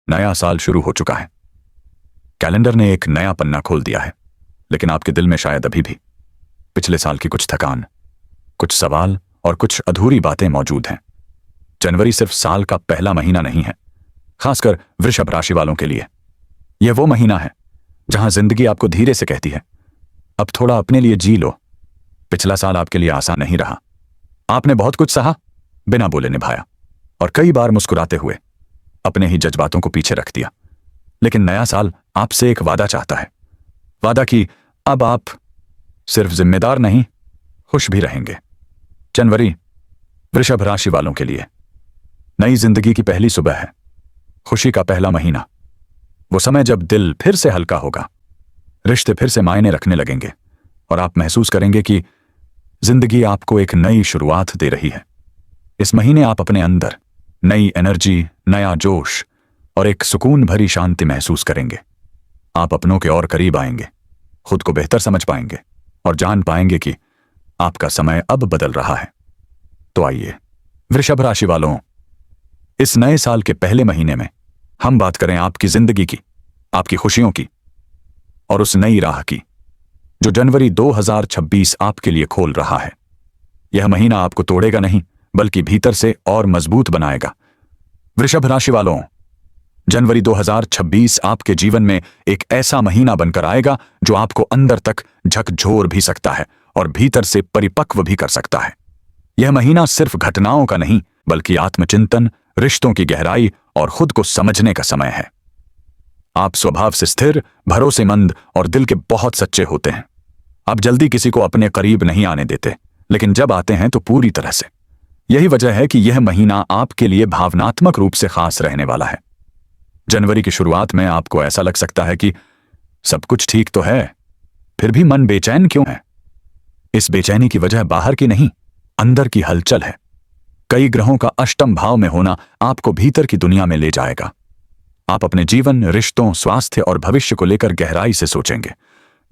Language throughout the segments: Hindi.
नया साल शुरू हो चुका है। कैलेंडर ने एक नया पन्ना खोल दिया है, लेकिन आपके दिल में शायद अभी भी पिछले साल की कुछ थकान, कुछ सवाल और कुछ अधूरी बातें मौजूद हैं। जनवरी सिर्फ साल का पहला महीना नहीं है, खासकर वृषभ राशि वालों के लिए। यह वो महीना है जहां जिंदगी आपको धीरे से कहती है, अब थोड़ा अपने लिए जी लो। पिछला साल आपके लिए आसान नहीं रहा। आपने बहुत कुछ सहा, बिना बोले निभाया, और कई बार मुस्कुराते हुए अपने ही जज्बातों को पीछे रख दिया। लेकिन नया साल आपसे एक वादा चाहता है, वादा कि अब आप सिर्फ जिम्मेदार नहीं, खुश भी रहेंगे। जनवरी वृषभ राशि वालों के लिए नई जिंदगी की पहली सुबह है, खुशी का पहला महीना, वो समय जब दिल फिर से हल्का होगा, रिश्ते फिर से मायने रखने लगेंगे और आप महसूस करेंगे कि जिंदगी आपको एक नई शुरुआत दे रही है। इस महीने आप अपने अंदर नई एनर्जी, नया जोश और एक सुकून भरी शांति महसूस करेंगे। आप अपनों के और करीब आएंगे, खुद को बेहतर समझ पाएंगे और जान पाएंगे कि आपका समय अब बदल रहा है। तो आइए वृषभ राशि वालों, इस नए साल के पहले महीने में हम बात करें आपकी जिंदगी की, आपकी खुशियों की और उस नई राह की जो जनवरी 2026 आपके लिए खोल रहा है। यह महीना आपको तोड़ेगा नहीं, बल्कि भीतर से और मजबूत बनाएगा। वृषभ राशि वालों, जनवरी 2026 आपके जीवन में एक ऐसा महीना बनकर आएगा जो आपको अंदर तक झकझोर भी सकता है और भीतर से परिपक्व भी कर सकता है। यह महीना सिर्फ घटनाओं का नहीं, बल्कि आत्मचिंतन, रिश्तों की गहराई और खुद को समझने का समय है। आप स्वभाव से स्थिर, भरोसेमंद और दिल के बहुत सच्चे होते हैं। आप जल्दी किसी को अपने करीब नहीं आने देते, लेकिन जब आते हैं तो पूरी तरह से। यही वजह है कि यह महीना आपके लिए भावनात्मक रूप से खास रहने वाला है। जनवरी की शुरुआत में आपको ऐसा लग सकता है कि सब कुछ ठीक तो है, फिर भी मन बेचैन क्यों है? इस बेचैनी की वजह बाहर की नहीं, अंदर की हलचल है। कई ग्रहों का अष्टम भाव में होना आपको भीतर की दुनिया में ले जाएगा। आप अपने जीवन, रिश्तों, स्वास्थ्य और भविष्य को लेकर गहराई से सोचेंगे।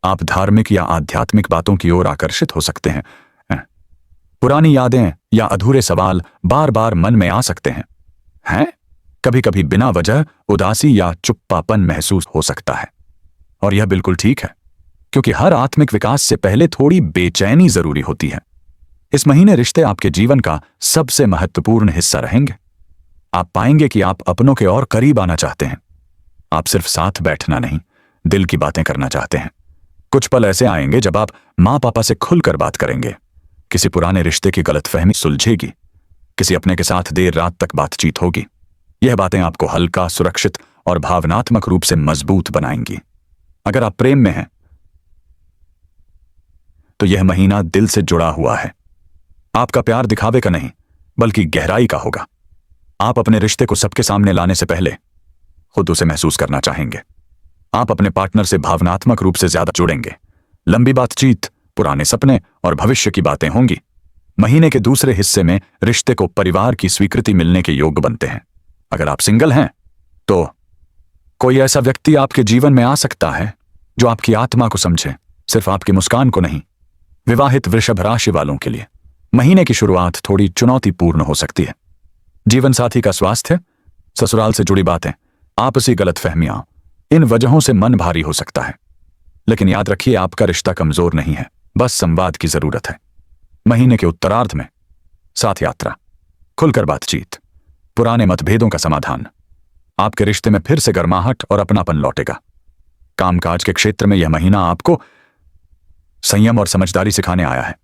आप धार्मिक या आध्यात्मिक बातों की ओर आकर्षित हो सकते हैं। पुरानी यादें या अधूरे सवाल बार बार मन में आ सकते हैं। कभी कभी बिना वजह उदासी या चुप्पापन महसूस हो सकता है, और यह बिल्कुल ठीक है, क्योंकि हर आत्मिक विकास से पहले थोड़ी बेचैनी जरूरी होती है। इस महीने रिश्ते आपके जीवन का सबसे महत्वपूर्ण हिस्सा रहेंगे। आप पाएंगे कि आप अपनों के और करीब आना चाहते हैं। आप सिर्फ साथ बैठना नहीं, दिल की बातें करना चाहते हैं। कुछ पल ऐसे आएंगे जब आप माँ पापा से खुलकर बात करेंगे, किसी पुराने रिश्ते की गलतफहमी सुलझेगी, किसी अपने के साथ देर रात तक बातचीत होगी। यह बातें आपको हल्का, सुरक्षित और भावनात्मक रूप से मजबूत बनाएंगी। अगर आप प्रेम में हैं तो यह महीना दिल से जुड़ा हुआ है। आपका प्यार दिखावे का नहीं, बल्कि गहराई का होगा। आप अपने रिश्ते को सबके सामने लाने से पहले खुद उसे महसूस करना चाहेंगे। आप अपने पार्टनर से भावनात्मक रूप से ज्यादा जुड़ेंगे। लंबी बातचीत, पुराने सपने और भविष्य की बातें होंगी। महीने के दूसरे हिस्से में रिश्ते को परिवार की स्वीकृति मिलने के योग्य बनते हैं। अगर आप सिंगल हैं तो कोई ऐसा व्यक्ति आपके जीवन में आ सकता है जो आपकी आत्मा को समझे, सिर्फ आपकी मुस्कान को नहीं। विवाहित वृषभ राशि वालों के लिए महीने की शुरुआत थोड़ी चुनौतीपूर्ण हो सकती है। जीवन साथी का स्वास्थ्य, ससुराल से जुड़ी बातें, आपसी गलतफहमियां, इन वजहों से मन भारी हो सकता है। लेकिन याद रखिए, आपका रिश्ता कमजोर नहीं है, बस संवाद की जरूरत है। महीने के उत्तरार्ध में साथ यात्रा, खुलकर बातचीत, पुराने मतभेदों का समाधान, आपके रिश्ते में फिर से गर्माहट और अपनापन लौटेगा। कामकाज के क्षेत्र में यह महीना आपको संयम और समझदारी सिखाने आया है।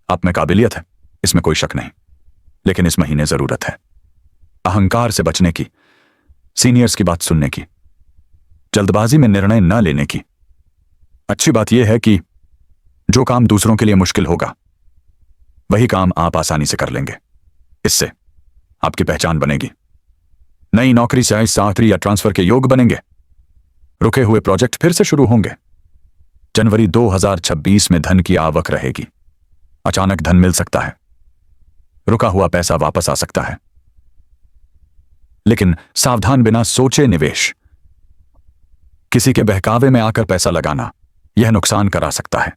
आप में काबिलियत है, इसमें कोई शक नहीं, लेकिन इस महीने जरूरत है अहंकार से बचने की, सीनियर्स की बात सुनने की, जल्दबाजी में निर्णय न लेने की। अच्छी बात यह है कि जो काम दूसरों के लिए मुश्किल होगा, वही काम आप आसानी से कर लेंगे। इससे आपकी पहचान बनेगी। नई नौकरी से चाकरी या ट्रांसफर के योग बनेंगे। रुके हुए प्रोजेक्ट फिर से शुरू होंगे। जनवरी 2026 में धन की आवक रहेगी। अचानक धन मिल सकता है, रुका हुआ पैसा वापस आ सकता है। लेकिन सावधान, बिना सोचे निवेश, किसी के बहकावे में आकर पैसा लगाना, यह नुकसान करा सकता है।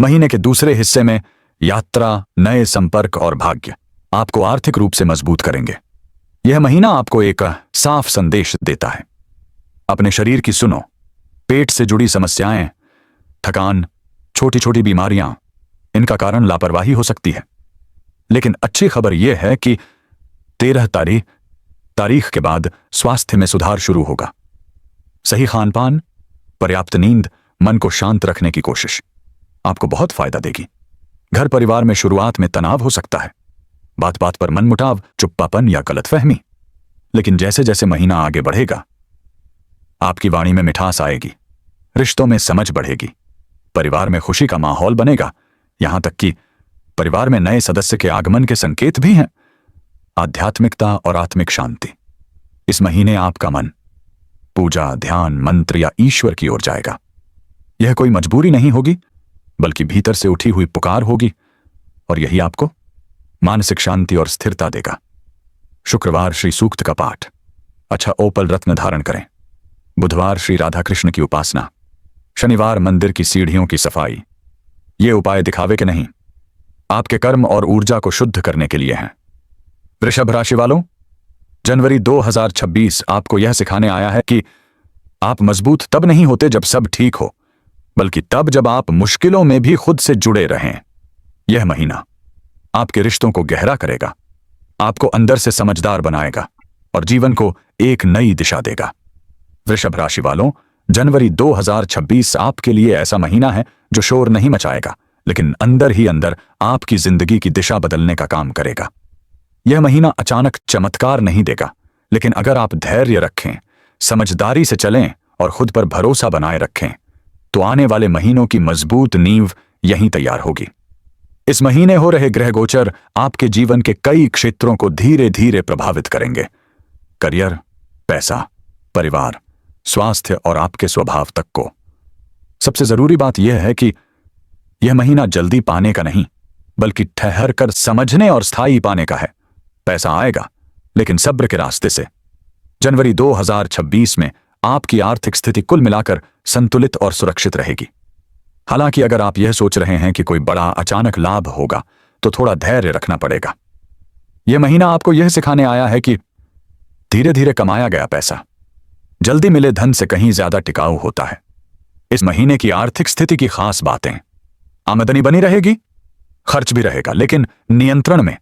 महीने के दूसरे हिस्से में यात्रा, नए संपर्क और भाग्य आपको आर्थिक रूप से मजबूत करेंगे। यह महीना आपको एक साफ संदेश देता है। अपने शरीर की सुनो। पेट से जुड़ी समस्याएं, थकान, छोटी छोटी बीमारियां, इनका कारण लापरवाही हो सकती है। लेकिन अच्छी खबर यह है कि 13 तारीख के बाद स्वास्थ्य में सुधार शुरू होगा। सही खानपान, पर्याप्त नींद, मन को शांत रखने की कोशिश आपको बहुत फायदा देगी। घर परिवार में शुरुआत में तनाव हो सकता है, बात बात पर मनमुटाव, चुप्पापन या गलतफहमी। लेकिन जैसे जैसे महीना आगे बढ़ेगा, आपकी वाणी में मिठास आएगी, रिश्तों में समझ बढ़ेगी, परिवार में खुशी का माहौल बनेगा। यहां तक कि परिवार में नए सदस्य के आगमन के संकेत भी हैं। आध्यात्मिकता और आत्मिक शांति। इस महीने आपका मन पूजा, ध्यान, मंत्र या ईश्वर की ओर जाएगा। यह कोई मजबूरी नहीं होगी, बल्कि भीतर से उठी हुई पुकार होगी, और यही आपको मानसिक शांति और स्थिरता देगा। शुक्रवार श्री सूक्त का पाठ, अच्छा ओपल रत्न धारण करें। बुधवार श्री राधा कृष्ण की उपासना। शनिवार मंदिर की सीढ़ियों की सफाई। ये उपाय दिखावे के नहीं, आपके कर्म और ऊर्जा को शुद्ध करने के लिए हैं। वृषभ राशि वालों, जनवरी 2026 आपको यह सिखाने आया है कि आप मजबूत तब नहीं होते जब सब ठीक हो, बल्कि तब जब आप मुश्किलों में भी खुद से जुड़े रहें। यह महीना आपके रिश्तों को गहरा करेगा, आपको अंदर से समझदार बनाएगा और जीवन को एक नई दिशा देगा। वृषभ राशि वालों, जनवरी 2026 आपके लिए ऐसा महीना है जो शोर नहीं मचाएगा, लेकिन अंदर ही अंदर आपकी जिंदगी की दिशा बदलने का काम करेगा। यह महीना अचानक चमत्कार नहीं देगा, लेकिन अगर आप धैर्य रखें, समझदारी से चलें और खुद पर भरोसा बनाए रखें, तो आने वाले महीनों की मजबूत नींव यहीं तैयार होगी। इस महीने हो रहे ग्रह गोचर आपके जीवन के कई क्षेत्रों को धीरे धीरे प्रभावित करेंगे। करियर, पैसा, परिवार, स्वास्थ्य और आपके स्वभाव तक को। सबसे जरूरी बात यह है कि यह महीना जल्दी पाने का नहीं, बल्कि ठहर कर समझने और स्थायी पाने का है। पैसा आएगा, लेकिन सब्र के रास्ते से। जनवरी 2026 में आपकी आर्थिक स्थिति कुल मिलाकर संतुलित और सुरक्षित रहेगी। हालांकि अगर आप यह सोच रहे हैं कि कोई बड़ा अचानक लाभ होगा, तो थोड़ा धैर्य रखना पड़ेगा। यह महीना आपको यह सिखाने आया है कि धीरे धीरे कमाया गया पैसा जल्दी मिले धन से कहीं ज्यादा टिकाऊ होता है। इस महीने की आर्थिक स्थिति की खास बातें, आमदनी बनी रहेगी, खर्च भी रहेगा, लेकिन नियंत्रण में।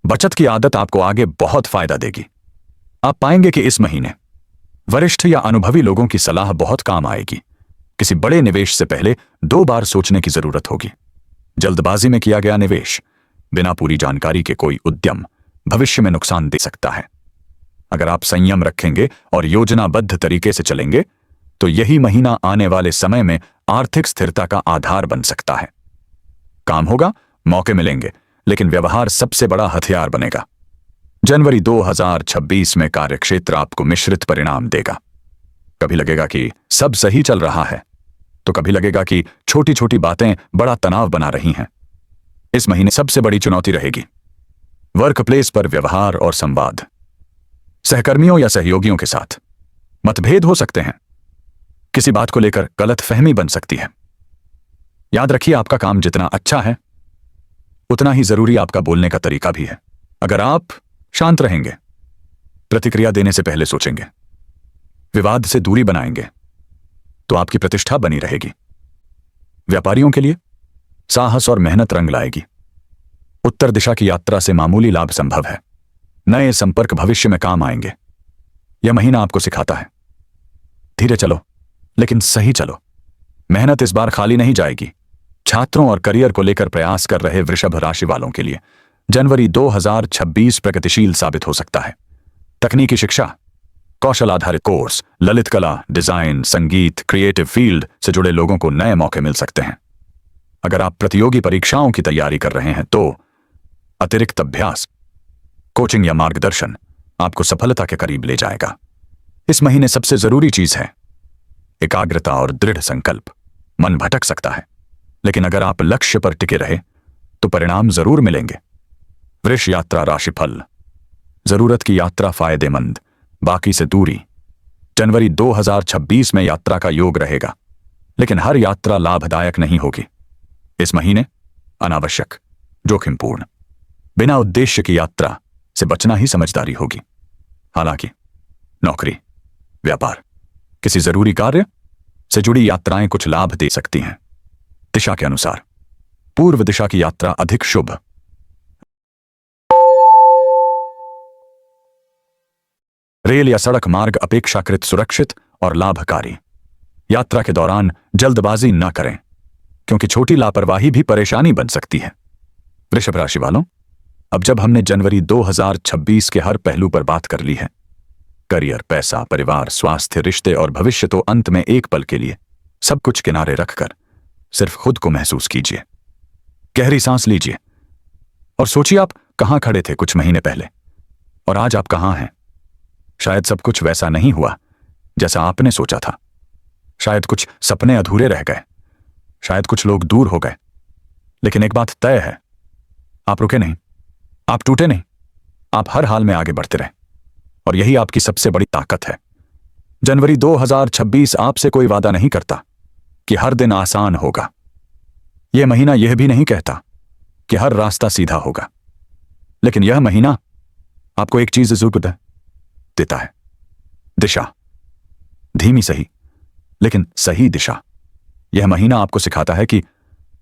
बचत की आदत आपको आगे बहुत फायदा देगी। आप पाएंगे कि इस महीने वरिष्ठ या अनुभवी लोगों की सलाह बहुत काम आएगी। किसी बड़े निवेश से पहले 2 बार सोचने की जरूरत होगी। जल्दबाजी में किया गया निवेश, बिना पूरी जानकारी के कोई उद्यम भविष्य में नुकसान दे सकता है। अगर आप संयम रखेंगे और योजनाबद्ध तरीके से चलेंगे, तो यही महीना आने वाले समय में आर्थिक स्थिरता का आधार बन सकता है। काम होगा, मौके मिलेंगे, लेकिन व्यवहार सबसे बड़ा हथियार बनेगा। जनवरी 2026 में कार्यक्षेत्र आपको मिश्रित परिणाम देगा। कभी लगेगा कि सब सही चल रहा है, तो कभी लगेगा कि छोटी छोटी बातें बड़ा तनाव बना रही हैं। इस महीने सबसे बड़ी चुनौती रहेगी वर्क प्लेस पर व्यवहार और संवाद। सहकर्मियों या सहयोगियों के साथ मतभेद हो सकते हैं, किसी बात को लेकर गलतफहमी बन सकती है। याद रखिए, आपका काम जितना अच्छा है, उतना ही जरूरी आपका बोलने का तरीका भी है। अगर आप शांत रहेंगे, प्रतिक्रिया देने से पहले सोचेंगे, विवाद से दूरी बनाएंगे, तो आपकी प्रतिष्ठा बनी रहेगी। व्यापारियों के लिए साहस और मेहनत रंग लाएगी। उत्तर दिशा की यात्रा से मामूली लाभ संभव है। नए संपर्क भविष्य में काम आएंगे। यह महीना आपको सिखाता है, धीरे चलो, लेकिन सही चलो। मेहनत इस बार खाली नहीं जाएगी। छात्रों और करियर को लेकर प्रयास कर रहे वृषभ राशि वालों के लिए जनवरी 2026 प्रगतिशील साबित हो सकता है। तकनीकी शिक्षा, कौशल आधारित कोर्स, ललित कला, डिजाइन, संगीत, क्रिएटिव फील्ड से जुड़े लोगों को नए मौके मिल सकते हैं। अगर आप प्रतियोगी परीक्षाओं की तैयारी कर रहे हैं, तो अतिरिक्त अभ्यास, कोचिंग या मार्गदर्शन आपको सफलता के करीब ले जाएगा। इस महीने सबसे जरूरी चीज है एकाग्रता और दृढ़ संकल्प। मन भटक सकता है, लेकिन अगर आप लक्ष्य पर टिके रहे, तो परिणाम जरूर मिलेंगे। वृष यात्रा राशिफल। जरूरत की यात्रा फायदेमंद, बाकी से दूरी। जनवरी 2026 में यात्रा का योग रहेगा, लेकिन हर यात्रा लाभदायक नहीं होगी। इस महीने अनावश्यक, जोखिमपूर्ण, बिना उद्देश्य की यात्रा से बचना ही समझदारी होगी। हालांकि नौकरी, व्यापार, किसी जरूरी कार्य से जुड़ी यात्राएं कुछ लाभ दे सकती हैं। दिशा के अनुसार पूर्व दिशा की यात्रा अधिक शुभ। रेल या सड़क मार्ग अपेक्षाकृत सुरक्षित और लाभकारी। यात्रा के दौरान जल्दबाजी न करें, क्योंकि छोटी लापरवाही भी परेशानी बन सकती है। वृषभ राशि वालों, अब जब हमने जनवरी 2026 के हर पहलू पर बात कर ली है, करियर, पैसा, परिवार, स्वास्थ्य, रिश्ते और भविष्य, तो अंत में एक पल के लिए सब कुछ किनारे रखकर सिर्फ खुद को महसूस कीजिए। गहरी सांस लीजिए और सोचिए आप कहां खड़े थे कुछ महीने पहले और आज आप कहां हैं। शायद सब कुछ वैसा नहीं हुआ जैसा आपने सोचा था। शायद कुछ सपने अधूरे रह गए, शायद कुछ लोग दूर हो गए, लेकिन एक बात तय है, आप रुके नहीं, आप टूटे नहीं, आप हर हाल में आगे बढ़ते रहे, और यही आपकी सबसे बड़ी ताकत है। जनवरी 2026 आपसे कोई वादा नहीं करता कि हर दिन आसान होगा। यह महीना यह भी नहीं कहता कि हर रास्ता सीधा होगा, लेकिन यह महीना आपको एक चीज जरूर देता है, दिशा। धीमी सही, लेकिन सही दिशा। यह महीना आपको सिखाता है कि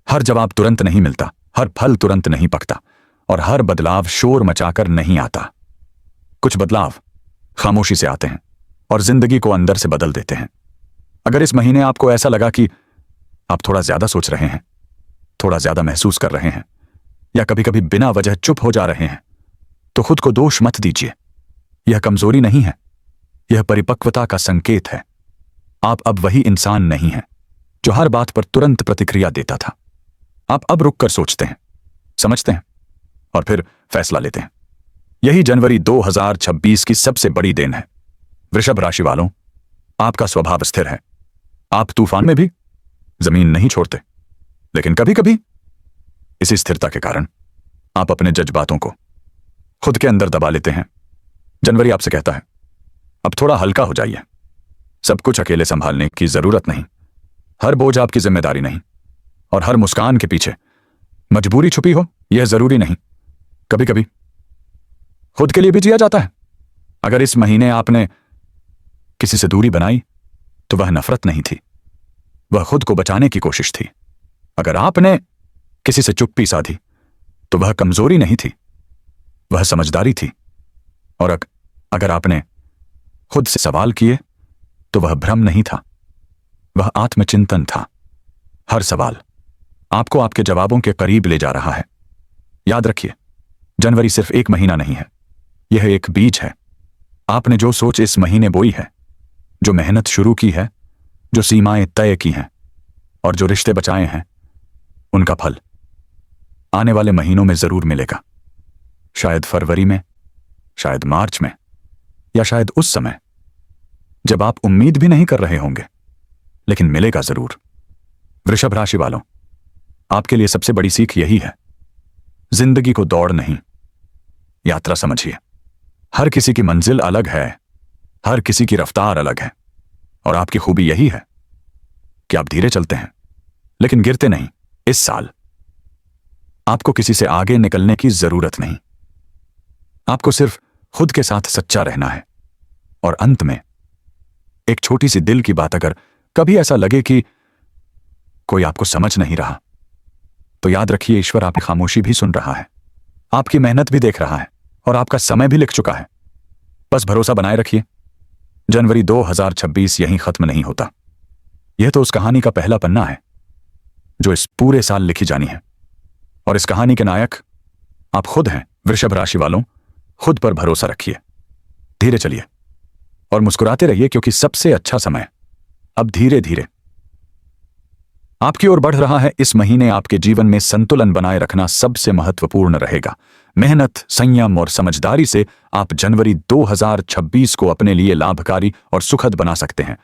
हर जवाब तुरंत नहीं मिलता, हर फल तुरंत नहीं पकता, और हर बदलाव शोर मचाकर नहीं आता। कुछ बदलाव खामोशी से आते हैं और जिंदगी को अंदर से बदल देते हैं। अगर इस महीने आपको ऐसा लगा कि आप थोड़ा ज्यादा सोच रहे हैं, थोड़ा ज्यादा महसूस कर रहे हैं, या कभी कभी बिना वजह चुप हो जा रहे हैं, तो खुद को दोष मत दीजिए। यह कमजोरी नहीं है, यह परिपक्वता का संकेत है। आप अब वही इंसान नहीं हैं जो हर बात पर तुरंत प्रतिक्रिया देता था। आप अब रुककर सोचते हैं, समझते हैं और फिर फैसला लेते हैं। यही जनवरी 2026 की सबसे बड़ी देन है। वृषभ राशि वालों, आपका स्वभाव स्थिर है। आप तूफान में भी जमीन नहीं छोड़ते, लेकिन कभी कभी इसी स्थिरता के कारण आप अपने जज्बातों को खुद के अंदर दबा लेते हैं। जनवरी आपसे कहता है, अब थोड़ा हल्का हो जाइए। सब कुछ अकेले संभालने की जरूरत नहीं, हर बोझ आपकी जिम्मेदारी नहीं, और हर मुस्कान के पीछे मजबूरी छुपी हो यह जरूरी नहीं। कभी कभी खुद के लिए भी जिया जाता है। अगर इस महीने आपने किसी से दूरी बनाई तो वह नफरत नहीं थी, वह खुद को बचाने की कोशिश थी। अगर आपने किसी से चुप्पी साधी तो वह कमजोरी नहीं थी, वह समझदारी थी। और अगर आपने खुद से सवाल किए तो वह भ्रम नहीं था, वह आत्मचिंतन था। हर सवाल आपको आपके जवाबों के करीब ले जा रहा है। याद रखिए, जनवरी सिर्फ एक महीना नहीं है, यह एक बीज है। आपने जो सोच इस महीने बोई है, जो मेहनत शुरू की है, जो सीमाएं तय की हैं और जो रिश्ते बचाए हैं, उनका फल आने वाले महीनों में जरूर मिलेगा। शायद फरवरी में, शायद मार्च में, या शायद उस समय जब आप उम्मीद भी नहीं कर रहे होंगे, लेकिन मिलेगा जरूर। वृषभ राशि वालों, आपके लिए सबसे बड़ी सीख यही है, जिंदगी को दौड़ नहीं, यात्रा समझिए। हर किसी की मंजिल अलग है, हर किसी की रफ्तार अलग है, और आपकी खूबी यही है कि आप धीरे चलते हैं लेकिन गिरते नहीं। इस साल आपको किसी से आगे निकलने की जरूरत नहीं, आपको सिर्फ खुद के साथ सच्चा रहना है। और अंत में एक छोटी सी दिल की बात, अगर कभी ऐसा लगे कि कोई आपको समझ नहीं रहा, तो याद रखिए, ईश्वर आपकी खामोशी भी सुन रहा है, आपकी मेहनत भी देख रहा है, और आपका समय भी लिख चुका है। बस भरोसा बनाए रखिए। जनवरी 2026 यहीं खत्म नहीं होता। यह तो उस कहानी का पहला पन्ना है जो इस पूरे साल लिखी जानी है, और इस कहानी के नायक आप खुद हैं। वृषभ राशि वालों, खुद पर भरोसा रखिए, धीरे चलिए और मुस्कुराते रहिए, क्योंकि सबसे अच्छा समय अब धीरे धीरे आपकी ओर बढ़ रहा है। इस महीने आपके जीवन में संतुलन बनाए रखना सबसे महत्वपूर्ण रहेगा। मेहनत, संयम और समझदारी से आप जनवरी 2026 को अपने लिए लाभकारी और सुखद बना सकते हैं।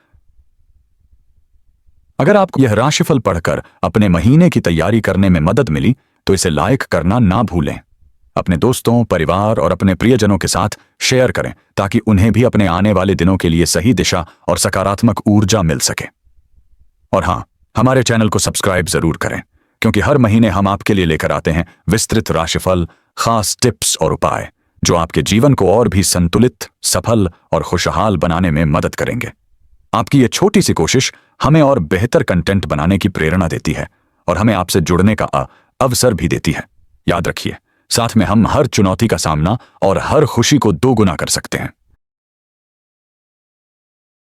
अगर आपको यह राशिफल पढ़कर अपने महीने की तैयारी करने में मदद मिली तो इसे लाइक करना ना भूलें। अपने दोस्तों, परिवार और अपने प्रियजनों के साथ शेयर करें, ताकि उन्हें भी अपने आने वाले दिनों के लिए सही दिशा और सकारात्मक ऊर्जा मिल सके। और हां, हमारे चैनल को सब्सक्राइब जरूर करें, क्योंकि हर महीने हम आपके लिए लेकर आते हैं विस्तृत राशिफल, खास टिप्स और उपाय, जो आपके जीवन को और भी संतुलित, सफल और खुशहाल बनाने में मदद करेंगे। आपकी ये छोटी सी कोशिश हमें और बेहतर कंटेंट बनाने की प्रेरणा देती है और हमें आपसे जुड़ने का अवसर भी देती है। याद रखिए, साथ में हम हर चुनौती का सामना और हर खुशी को दोगुना कर सकते हैं।